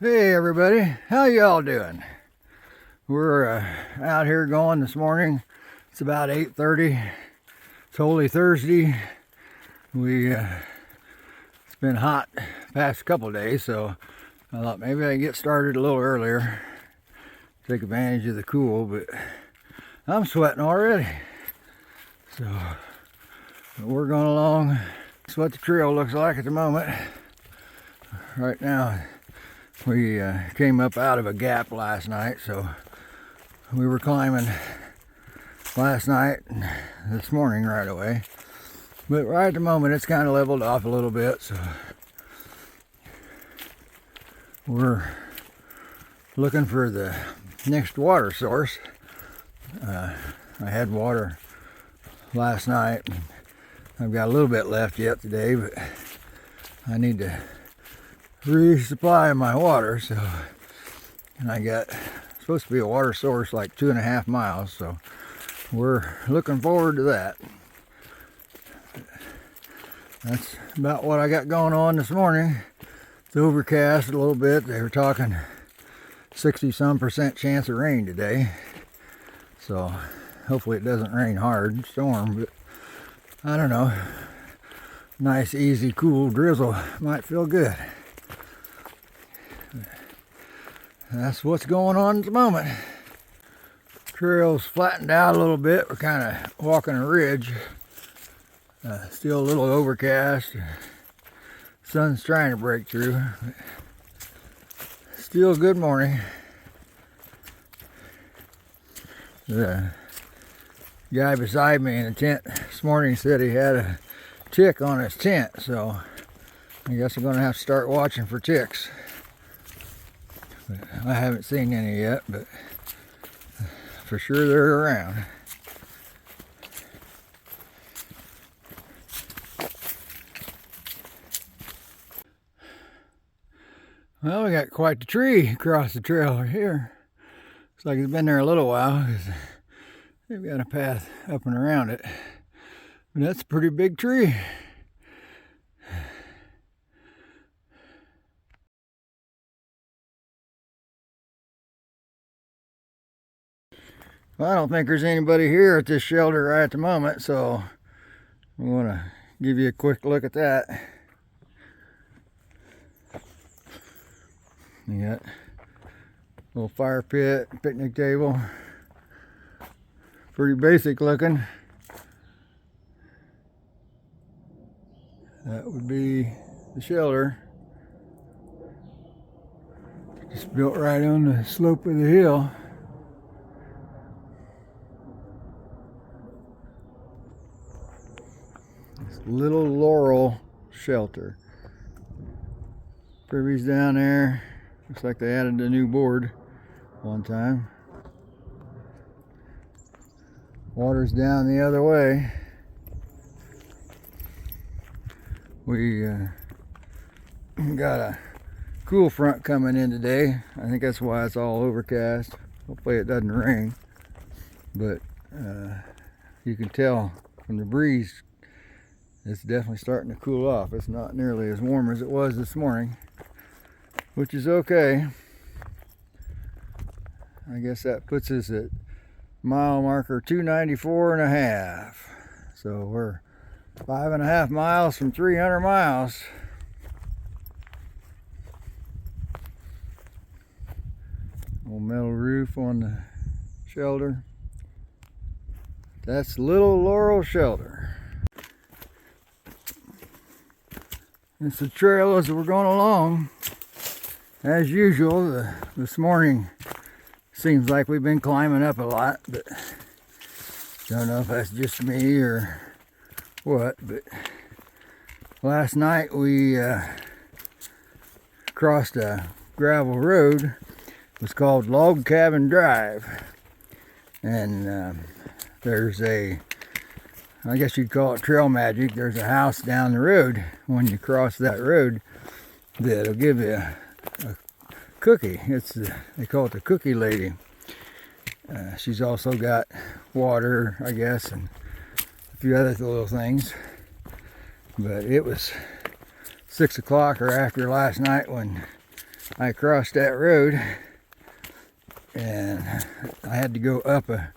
Hey everybody, how y'all doing? We're out here going this morning. It's about 8:30. It's Holy Thursday. It's been hot past couple days, so I thought maybe I'd get started a little earlier, take advantage of the cool, but I'm sweating already. So we're going along. That's what the trail looks like at the moment. Right now, we came up out of a gap last night, so we were climbing last night and this morning right away. But right at the moment, it's kind of leveled off a little bit, so we're looking for the next water source. I had water last night, and I've got a little bit left yet today, but I need to resupply my water. So, and I got supposed to be a water source like 2.5 miles, so we're looking forward to that. That's about what I got going on this morning. It's overcast a little bit. They were talking 60-some% chance of rain today, so hopefully it doesn't rain hard, storm, but I don't know. Nice, easy, cool drizzle might feel good. That's what's going on at the moment. Trail's flattened out a little bit. We're kind of walking a ridge. Still a little overcast. Sun's trying to break through. Still a good morning. The guy beside me in the tent this morning said he had a tick on his tent, so I guess I'm going to have to start watching for ticks. But I haven't seen any yet, but for sure they're around. Well, we got quite the tree across the trail right here. Looks like it's been there a little while because they've got a path up and around it. But that's a pretty big tree. Well, I don't think there's anybody here at this shelter right at the moment, so I want to give you a quick look at that. You got a little fire pit, picnic table. Pretty basic looking. That would be the shelter. Just built right on the slope of the hill. Little Laurel shelter. Privy's down there. Looks like they added a new board one time. Water's down the other way. We got a cool front coming in today. I think that's why it's all overcast. Hopefully it doesn't rain. But you can tell from the breeze it's definitely starting to cool off. It's not nearly as warm as it was this morning, which is okay. I guess that puts us at mile marker 294.5. So we're 5.5 miles from 300 miles. Old metal roof on the shelter. That's Little Laurel Shelter. It's the trail as we're going along. As usual, this morning seems like we've been climbing up a lot, but don't know if that's just me or what. But last night we crossed a gravel road. It was called Log Cabin Drive, and there's I guess you'd call it trail magic. There's a house down the road when you cross that road that'll give you a cookie. They call it the cookie lady. She's also got water, I guess, and a few other little things. But it was 6 o'clock or after last night when I crossed that road and I had to go up a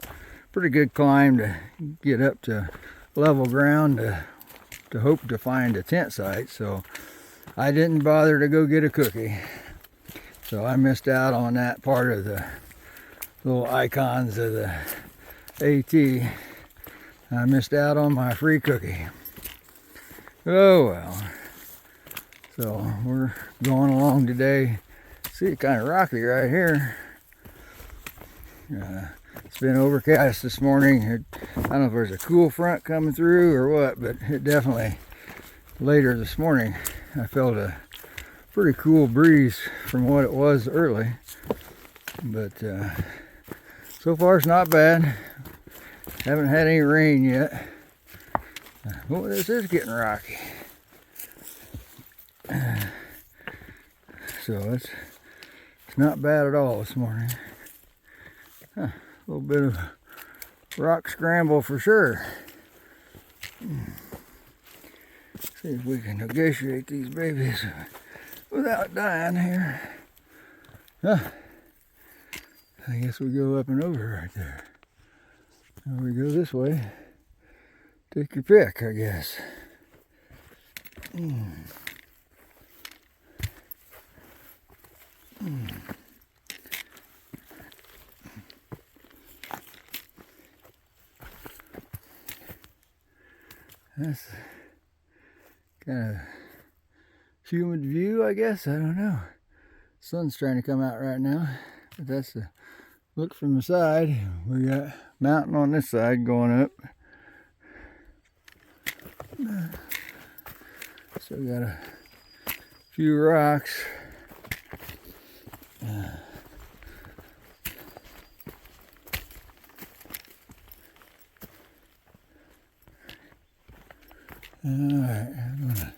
pretty good climb to get up to level ground to hope to find a tent site. So I didn't bother to go get a cookie. So I missed out on that part of the little icons of the AT. I missed out on my free cookie. Oh well. So we're going along today. See, it's kind of rocky right here. It's been overcast this morning. I don't know if there's a cool front coming through or what, but it definitely, later this morning, I felt a pretty cool breeze from what it was early. But so far it's not bad. Haven't had any rain yet. Oh, this is getting rocky. So it's not bad at all this morning. A little bit of rock scramble for sure. See if we can negotiate these babies without dying here. I guess we go up and over right there. Or we go this way. Take your pick, I guess. That's kind of humid view, I guess. I don't know. Sun's trying to come out right now, but that's the look from the side. We got mountain on this side going up. Still got a few rocks. Alright, I'm gonna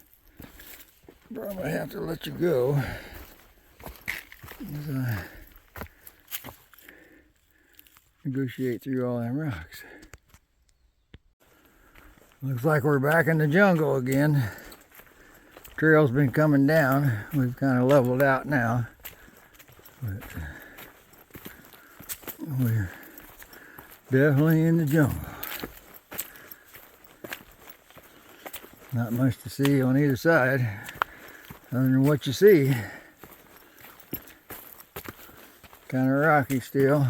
probably have to let you go as I negotiate through all them rocks. Looks like we're back in the jungle again. Trail's been coming down. We've kind of leveled out now, but we're definitely in the jungle. Not much to see on either side, other than what you see. Kind of rocky still.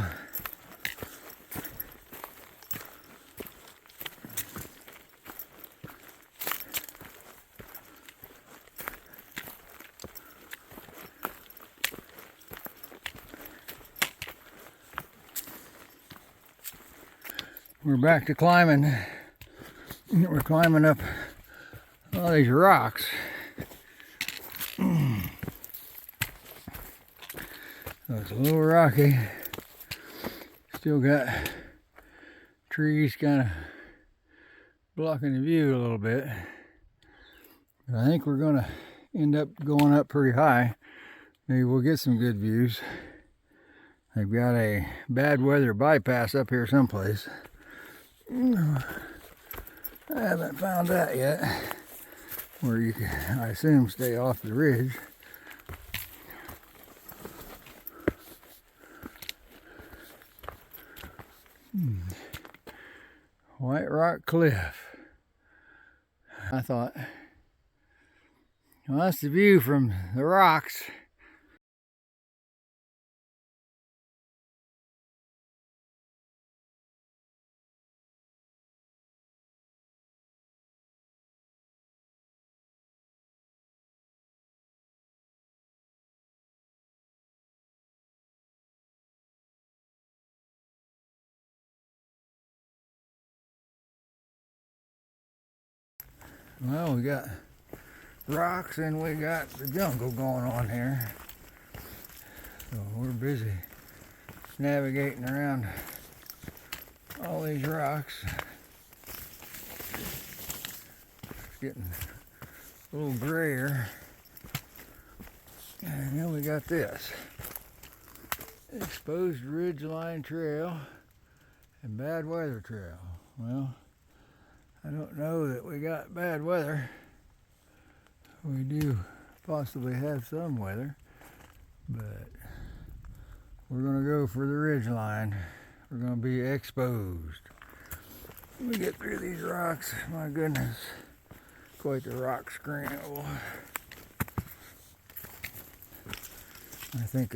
We're back to climbing. We're climbing up all these rocks. So it's a little rocky. Still got trees kind of blocking the view a little bit. But I think we're gonna end up going up pretty high. Maybe we'll get some good views. They've got a bad weather bypass up here someplace. I haven't found that yet. Where you can, I assume, stay off the ridge. White Rock Cliff. I thought, well, that's the view from the rocks. Well, we got rocks and we got the jungle going on here. So we're busy navigating around all these rocks. It's getting a little grayer. And then we got this. Exposed Ridgeline Trail and Bad Weather Trail. Well, I don't know that we got bad weather. We do possibly have some weather. but we're gonna go for the ridge line. We're gonna be exposed. Let me get through these rocks. My goodness, quite the rock scramble. I think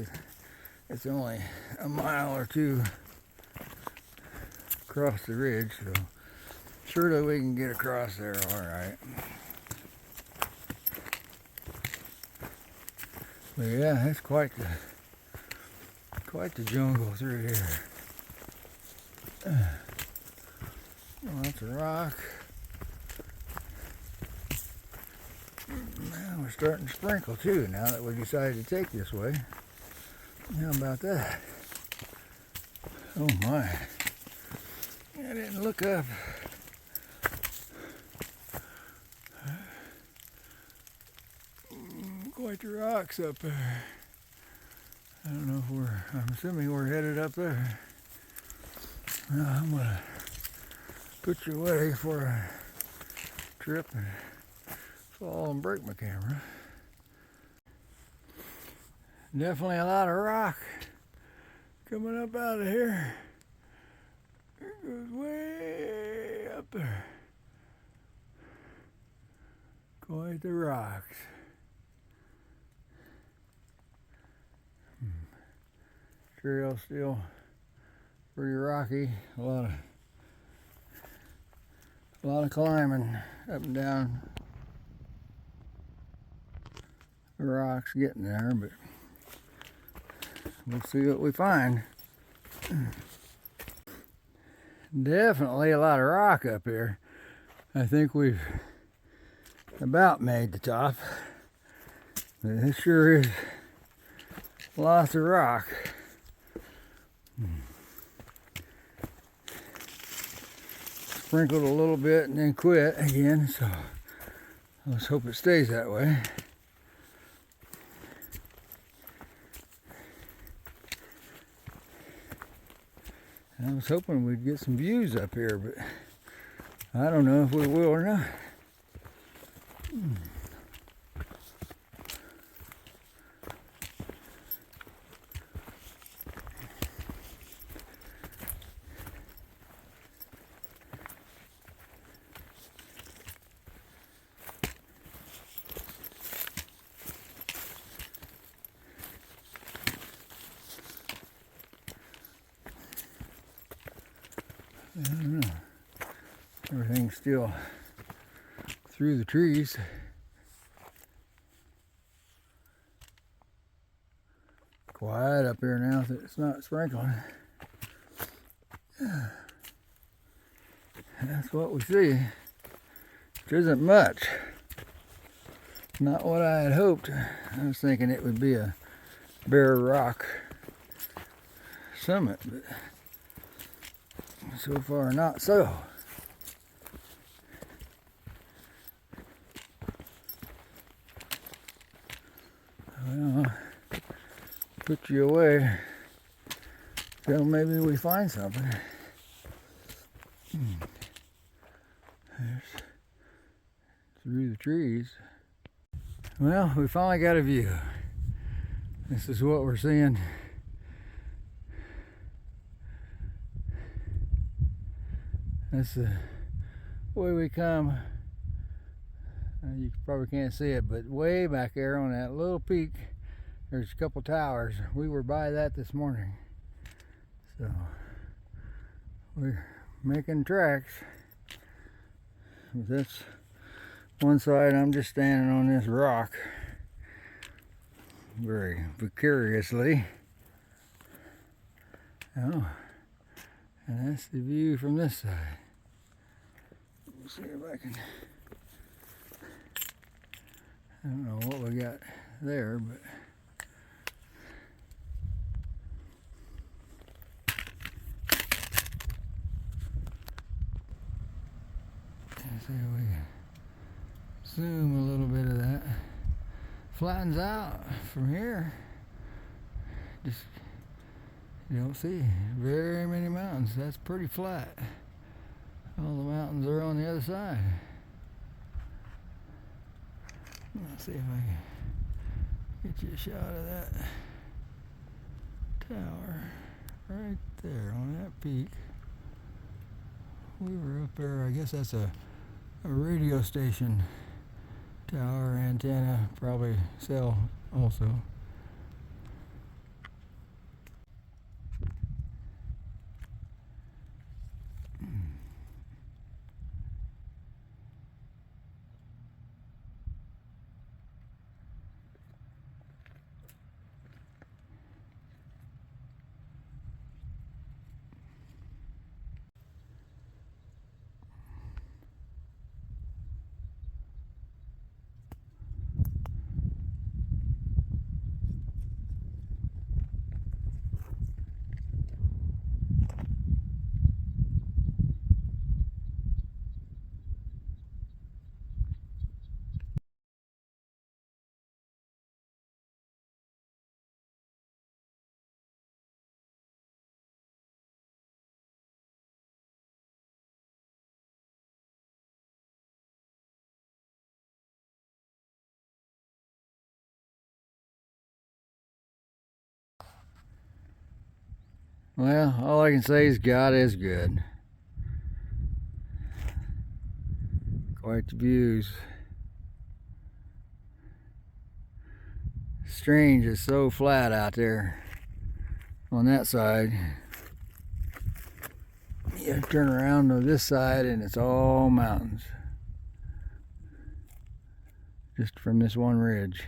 it's only a mile or two across the ridge, so surely we can get across there all right. But yeah, it's quite the jungle through here. Lots of rock. Now we're starting to sprinkle too, now that we decided to take this way. How about that? Oh my. I didn't look up. Quite the rocks up there. I don't know if I'm assuming we're headed up there. Well, I'm gonna put you away before I trip and fall and break my camera. Definitely a lot of rock coming up out of here. It goes way up there. Quite the rocks. Trail still pretty rocky. A lot of climbing up and down the rocks getting there, but we'll see what we find. Definitely a lot of rock up here. I think we've about made the top. But it sure is lots of rock. Sprinkled a little bit and then quit again, so let's hope it stays that way. I was hoping we'd get some views up here, but I don't know if we will or not. I don't know. Everything's still through the trees. Quiet up here now that it's not sprinkling. That's what we see. Which isn't much. Not what I had hoped. I was thinking it would be a bare rock summit, but so far not so. Well, put you away till maybe we find something. There's through the trees. Well, we finally got a view. This is what we're seeing. That's the way we come. You probably can't see it, but way back there on that little peak, there's a couple towers. We were by that this morning. So we're making tracks. That's one side. I'm just standing on this rock very precariously. Oh, and that's the view from this side. Let's see if I can. I don't know what we got there, but let's see if we can zoom a little bit of that. Flattens out from here. Just you don't see very many mountains. That's pretty flat. All the mountains are on the other side. Let's see if I can get you a shot of that. tower right there on that peak. We were up there, I guess that's a radio station tower antenna, probably cell also. Well, all I can say is God is good. Quite the views. Strange, it's so flat out there on that side. You turn around to this side and it's all mountains. Just from this one ridge.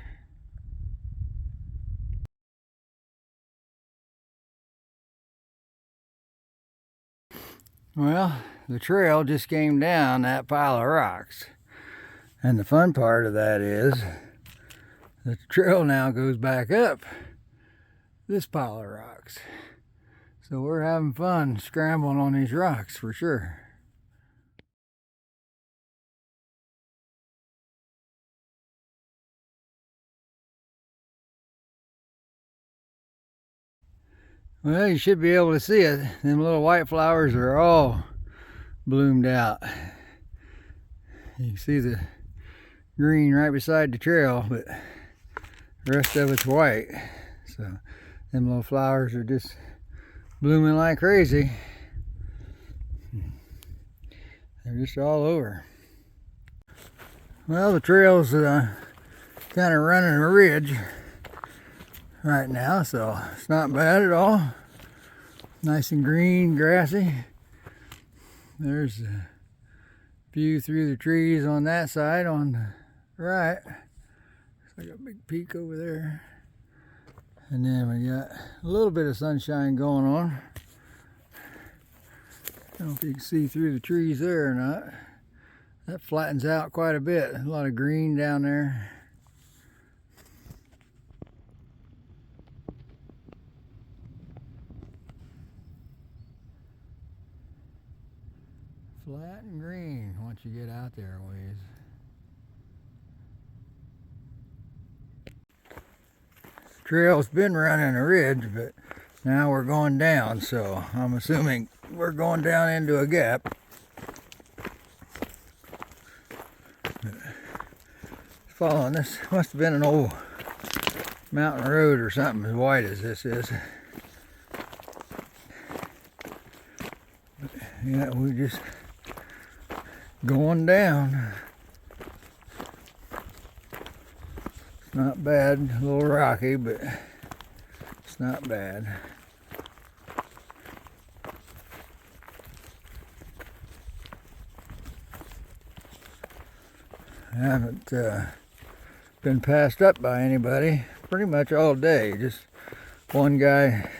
Well, the trail just came down that pile of rocks. And the fun part of that is that the trail now goes back up this pile of rocks. So we're having fun scrambling on these rocks for sure. Well, you should be able to see it. Them little white flowers are all bloomed out. You can see the green right beside the trail, but the rest of it's white. So them little flowers are just blooming like crazy. They're just all over. Well, the trail's kind of running a ridge right now, so it's not bad at all. Nice and green, grassy. There's a view through the trees on that side on the right. Looks like a big peak over there. And then we got a little bit of sunshine going on. I don't know if you can see through the trees there or not. That flattens out quite a bit. A lot of green down there. Flat and green once you get out there a ways. This trail's been running a ridge, but now we're going down, so I'm assuming we're going down into a gap. Following this must have been an old mountain road or something as wide as this is. Yeah, we just going down. It's not bad, a little rocky, but it's not bad. I haven't been passed up by anybody pretty much all day. Just one guy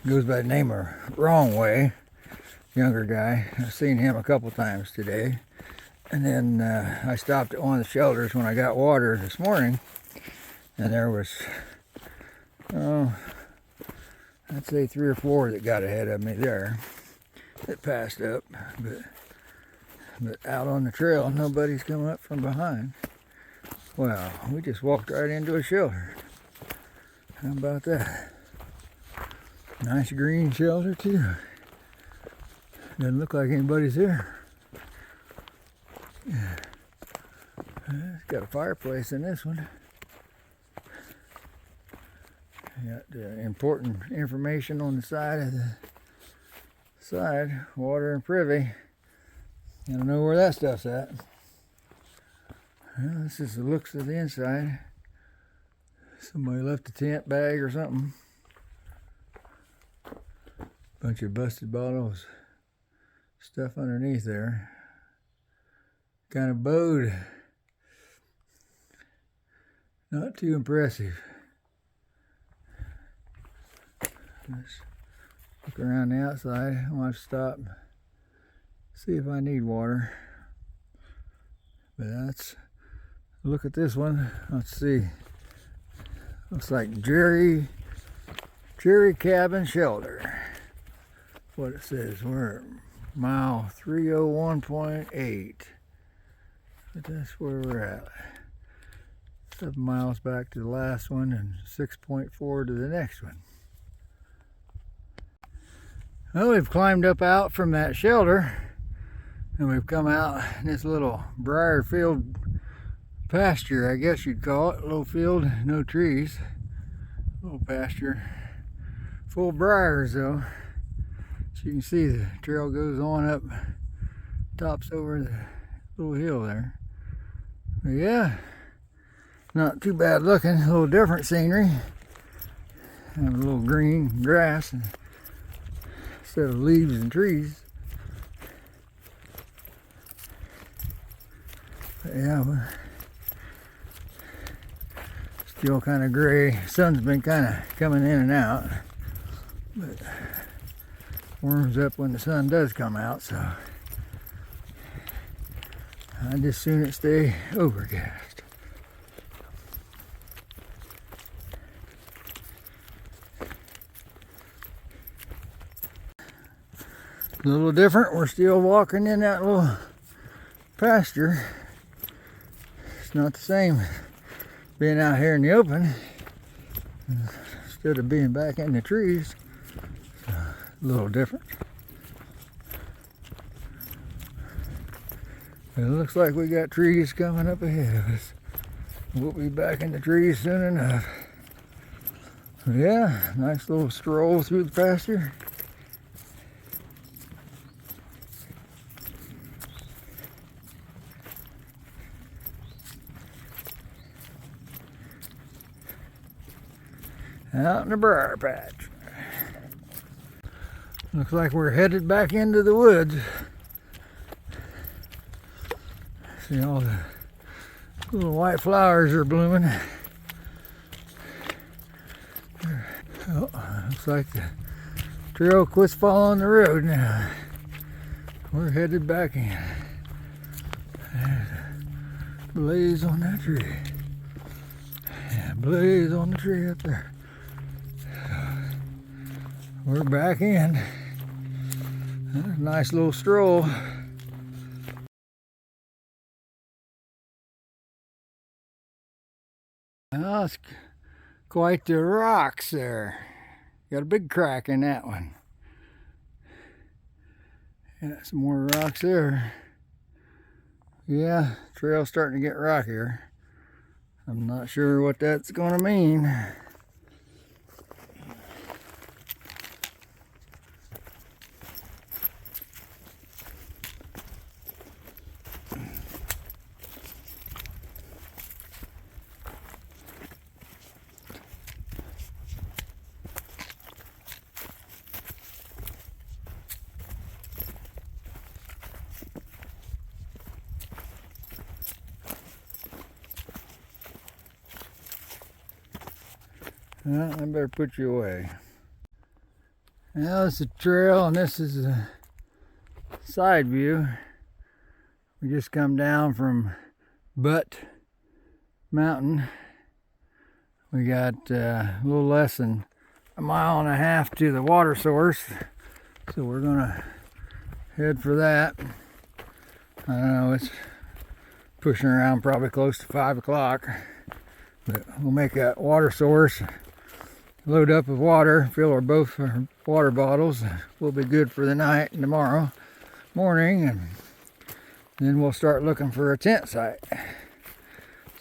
goes by the name of Wrong Way, younger guy. I've seen him a couple times today. And then I stopped at one of the shelters when I got water this morning, and there was, oh, I'd say 3 or 4 that got ahead of me there that passed up. But out on the trail, nobody's come up from behind. Wow, we just walked right into a shelter. How about that? Nice green shelter too. Doesn't look like anybody's here. Yeah. It's got a fireplace in this one. Got important information on the side of the water and privy. Gotta know where that stuff's at. Well, this is the looks of the inside. Somebody left a tent bag or something. Bunch of busted bottles. Stuff underneath there. Kind of bowed. Not too impressive. Let's look around the outside. I want to stop, see if I need water. But that's, look at this one. Let's see. Looks like Jerry Cabin Shelter. What it says. We're mile 301.8. But that's where we're at. 7 miles back to the last one and 6.4 to the next one. Well, we've climbed up out from that shelter and we've come out in this little briar filled pasture, I guess you'd call it. A little field, no trees. Little pasture. Full of briars though. As you can see, the trail goes on up, tops over the little hill there. But yeah, not too bad looking. A little different scenery. Have a little green grass instead of leaves and trees. But yeah, we're still kind of gray. Sun's been kind of coming in and out, but warms up when the sun does come out, so I'd just soon it stay overcast. A little different. We're still walking in that little pasture. It's not the same being out here in the open instead of being back in the trees. So, a little different. It looks like we got trees coming up ahead of us. We'll be back in the trees soon enough. Yeah, nice little stroll through the pasture. Out in the briar patch. Looks like we're headed back into the woods. See all the little white flowers are blooming. Oh, looks like the trail quits following the road now. We're headed back in. There's a blaze on that tree. Yeah, blaze on the tree up there. We're back in. That's a nice little stroll. Oh, it's quite the rocks there. Got a big crack in that one. Got some more rocks there. Yeah, trail's starting to get rockier. I'm not sure what that's gonna mean. Well, I better put you away. Now this is a trail and this is a side view. We just come down from Butt Mountain. We got a little less than a mile and a half to the water source. So we're gonna head for that. I don't know, it's pushing around probably close to 5 o'clock. But we'll make that water source. Load up with water, fill both our water bottles. We'll be good for the night and tomorrow morning, and then we'll start looking for a tent site.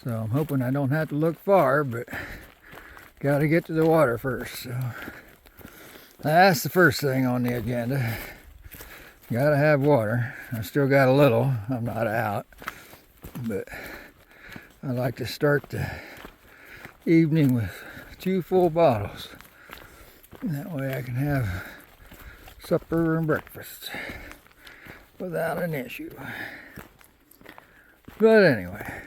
So I'm hoping I don't have to look far, but got to get to the water first. So that's the first thing on the agenda. Got to have water. I still got a little. I'm not out. But I like to start the evening with 2 full bottles. That way I can have supper and breakfast without an issue. But anyway,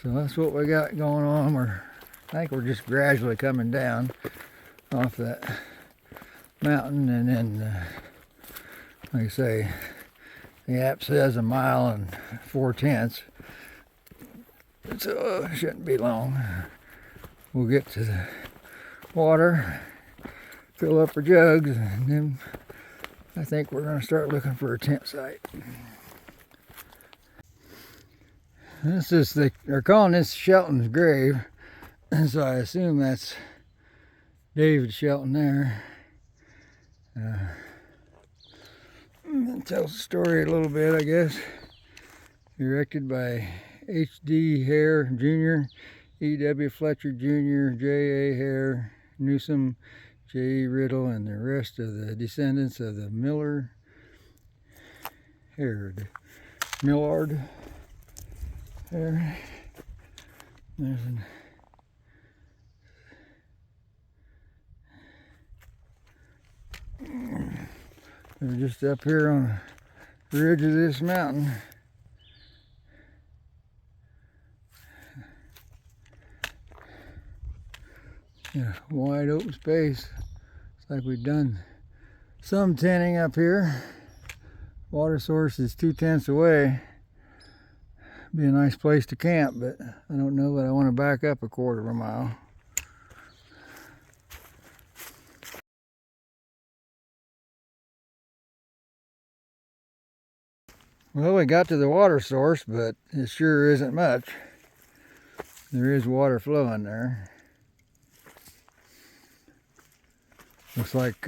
so that's what we got going on. I think we're just gradually coming down off that mountain, and then like I say, the app says 1 mile and 4/10, so it shouldn't be long. We'll get to the water, fill up our jugs, and then I think we're going to start looking for a tent site. They're calling this Shelton's grave, so I assume that's David Shelton there. It tells the story a little bit, I guess. Erected by H.D. Hare Jr., E.W. Fletcher Jr., J.A. Hare, Newsom, J. Riddle, and the rest of the descendants of the Millard Hare. There's they're just up here on the ridge of this mountain. Yeah, wide open space. It's like we've done some tenting up here. Water source is 2/10 away. Be a nice place to camp, but I don't know that I want to back up 1/4 mile. Well, we got to the water source, but it sure isn't much. There is water flowing there. Looks like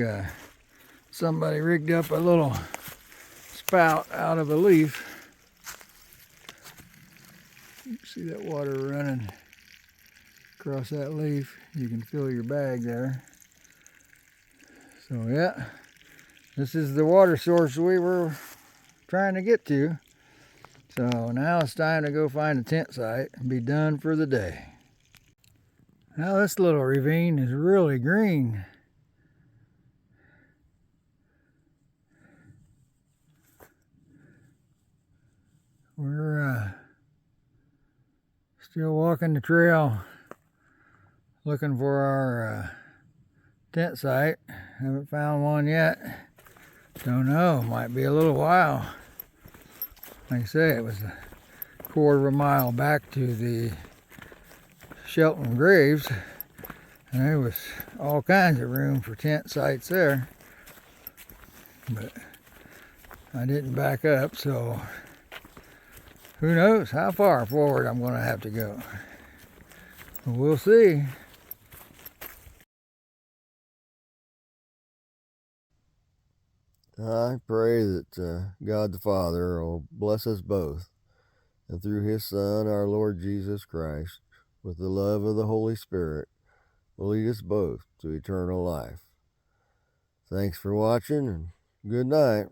somebody rigged up a little spout out of a leaf. You see that water running across that leaf. You can fill your bag there. So yeah, this is the water source we were trying to get to. So now it's time to go find a tent site and be done for the day. Now this little ravine is really green. We're still walking the trail looking for our tent site. Haven't found one yet. Don't know, might be a little while. Like I say, it was 1/4 mile back to the Shelton graves, and there was all kinds of room for tent sites there. But I didn't back up, so who knows how far forward I'm going to have to go. But we'll see. I pray that God the Father will bless us both, and through His Son, our Lord Jesus Christ, with the love of the Holy Spirit, will lead us both to eternal life. Thanks for watching, and good night.